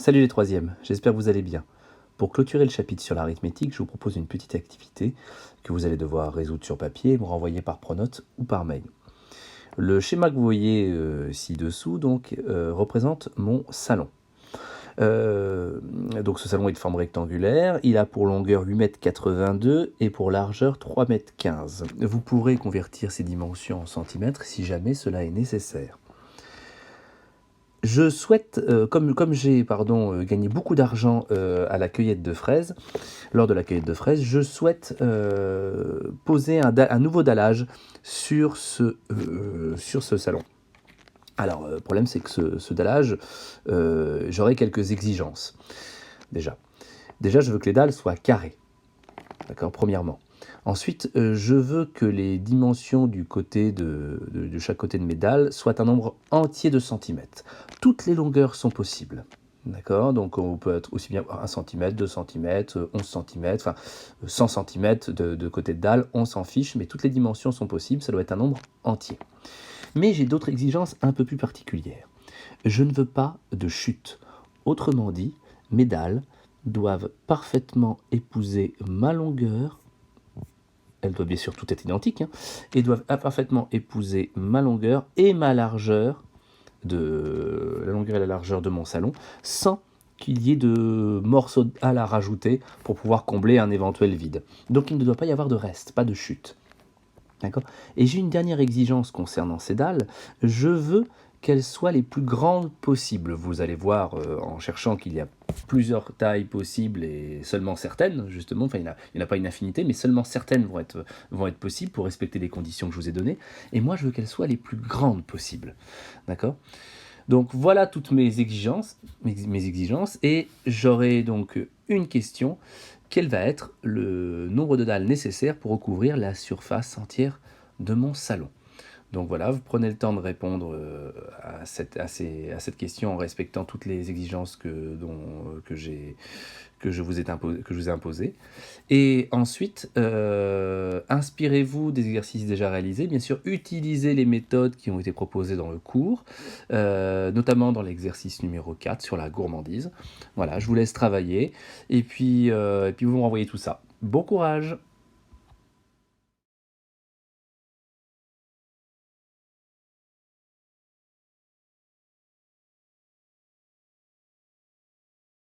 Salut les troisièmes, j'espère que vous allez bien. Pour clôturer le chapitre sur l'arithmétique, je vous propose une petite activité que vous allez devoir résoudre sur papier et me renvoyer par pronote ou par mail. Le schéma que vous voyez ci-dessous représente mon salon. Donc ce salon est de forme rectangulaire, il a pour longueur 8,82 m et pour largeur 3,15 m. Vous pourrez convertir ces dimensions en centimètres si jamais cela est nécessaire. Je souhaite, comme j'ai gagné beaucoup d'argent à la cueillette de fraises, lors de la cueillette de fraises, je souhaite poser un nouveau dallage sur ce salon. Alors, le problème, c'est que ce dallage, j'aurai quelques exigences. Déjà, je veux que les dalles soient carrées. D'accord, premièrement. Ensuite, je veux que les dimensions du côté de chaque côté de mes dalles soient un nombre entier de centimètres. Toutes les longueurs sont possibles. D'accord, donc on peut être aussi bien 1 cm, 2 cm, 11 cm, enfin 100 cm de côté de dalle, on s'en fiche, mais toutes les dimensions sont possibles, ça doit être un nombre entier. Mais j'ai d'autres exigences un peu plus particulières. Je ne veux pas de chute. Autrement dit, mes dalles doivent parfaitement épouser ma longueur. Elles doivent bien sûr tout être identiques, et doivent parfaitement épouser ma longueur et ma largeur, la longueur et la largeur de mon salon, sans qu'il y ait de morceaux de dalle à rajouter pour pouvoir combler un éventuel vide. Donc il ne doit pas y avoir de reste, pas de chute. D'accord ? Et j'ai une dernière exigence concernant ces dalles, je veux qu'elles soient les plus grandes possibles. Vous allez voir en cherchant qu'il y a plusieurs tailles possibles et seulement certaines, justement, enfin il n'y en a pas une infinité, mais seulement certaines vont être possibles pour respecter les conditions que je vous ai données. Et moi, je veux qu'elles soient les plus grandes possibles. D'accord ? Donc voilà toutes mes exigences, et j'aurai donc une question. Quel va être le nombre de dalles nécessaires pour recouvrir la surface entière de mon salon? Donc voilà, vous prenez le temps de répondre à cette question en respectant toutes les exigences que je vous ai imposées. Et ensuite, inspirez-vous des exercices déjà réalisés. Bien sûr, utilisez les méthodes qui ont été proposées dans le cours, notamment dans l'exercice numéro 4 sur la gourmandise. Voilà, je vous laisse travailler et puis vous me renvoyez tout ça. Bon courage!